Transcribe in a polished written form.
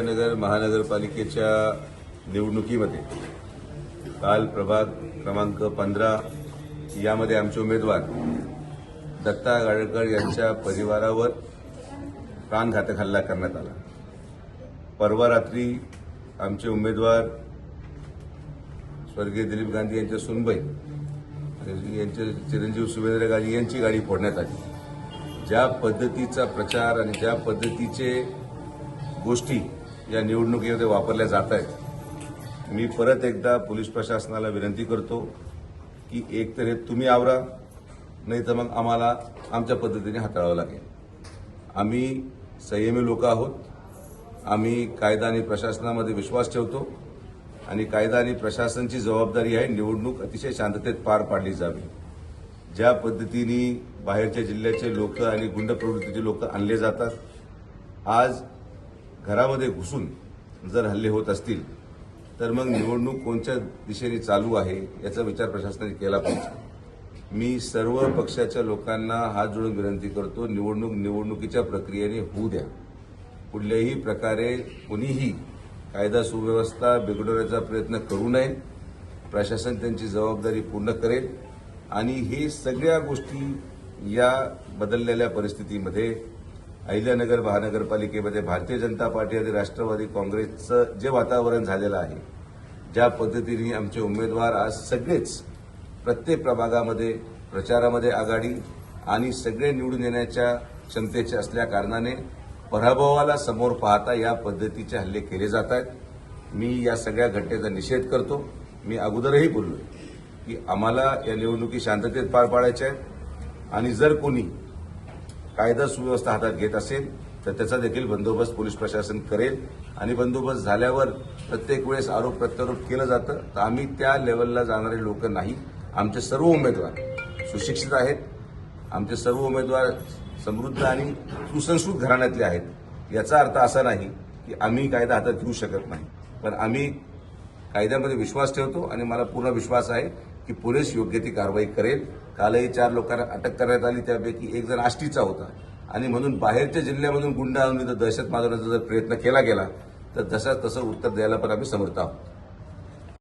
नगर महानगरपालिकेच्या निवडणुकीमध्ये काल प्रभाग क्रमांक 15 यामध्ये आमचे उमेदवार दत्ता गाडेकर यांच्या परिवारावर प्राणघातक हल्ला करण्यात आला। परवा रात्री आमचे उमेदवार स्वर्गीय दिलीप गांधी यांच्या सुनबाई यांचे चिरंजीव सुवेंद्र गांधी यांची गाडी फोडण्यात आली। ज्या पद्धतीचा प्रचार आणि ज्या पद्धतीचे गोष्टी या निवडणुकीमध्ये वापरल्या जात आहेत, मी परत एकदा पोलीस प्रशासनाला विनंती करतो की एक तर हे तुम्ही आवरा, नाही तर मग आम्हाला आमच्या पद्धतीने हाताळावं लागेल। आम्ही संयमी लोक आहोत, आम्ही कायदा आणि प्रशासनामध्ये विश्वास ठेवतो आणि कायदा आणि प्रशासनाची जबाबदारी आहे निवडणूक अतिशय शांततेत पार पाडली जावी। ज्या पद्धतीने बाहेरच्या जिल्ह्याचे लोक आणि गुंड प्रवृत्तीचे लोक आणले जातात, आज घरामध्ये घुसून जर हल्ले होत असतील तर मग निवडणूक कोणत्या दिशेने चालू आहे याचा विचार प्रशासनाने केला पाहिजे। मी सर्व पक्षाच्या लोकांना हात जोडून विनंती करतो, निवडणुकीच्या प्रक्रियेने होऊ द्या। कुठल्याही प्रकारे कोणीही कायदा सुव्यवस्था बिघडवण्याचा प्रयत्न करू नये। प्रशासन त्यांची जबाबदारी पूर्ण करेल आणि हे सगळ्या गोष्टी या बदललेल्या परिस्थितीमध्ये अहिल्यानगर महानगरपालिकेमध्ये भारतीय जनता पार्टी आणि राष्ट्रवादी काँग्रेसचं जे वातावरण झालेलं आहे, ज्या पद्धतीने आमचे उमेदवार आज सगळेच प्रत्येक प्रभागामध्ये प्रचारामध्ये आघाडी आणि सगळे निवडून येण्याच्या क्षमतेचे असल्या कारणाने पराभवाला समोर पाहता या पद्धतीचे हल्ले केले जात आहेत। मी या सगळ्या घटनेचा निषेध करतो। मी अगोदरही बोललो की आम्हाला या निवडणुकी शांततेत पार पाडायच्या आहेत आणि जर कोणी कायदा सुव्यवस्था हातात घेत असेल तर त्याचा देखील बंदोबस्त पोलीस प्रशासन करेल आणि बंदोबस्त झाल्यावर प्रत्येक वेळेस आरोप प्रत्यारोप केलं जातं तर आम्ही त्या लेवलला जाणारे लोक नाही। आमचे सर्व उमेदवार सुशिक्षित आहेत, आमचे सर्व उमेदवार समृद्ध आणि सुसंस्कृत घराण्यातले आहेत। याचा अर्थ असा नाही की आम्ही कायदा हातात घेऊ शकत नाही, पण आम्ही कायद्यामध्ये विश्वास ठेवतो आणि मला पूर्ण विश्वास आहे की पोलीस योग्य ती कारवाई करेल। कालही 4 लोकांना अटक करण्यात आली, त्यापैकी एक जण आष्टीचा होता आणि म्हणून बाहेरच्या जिल्ह्यामधून गुंड आणून दहशत माजवण्याचा जर प्रयत्न केला गेला तर तसं उत्तर द्यायला पण आम्ही समर्थ आहोत।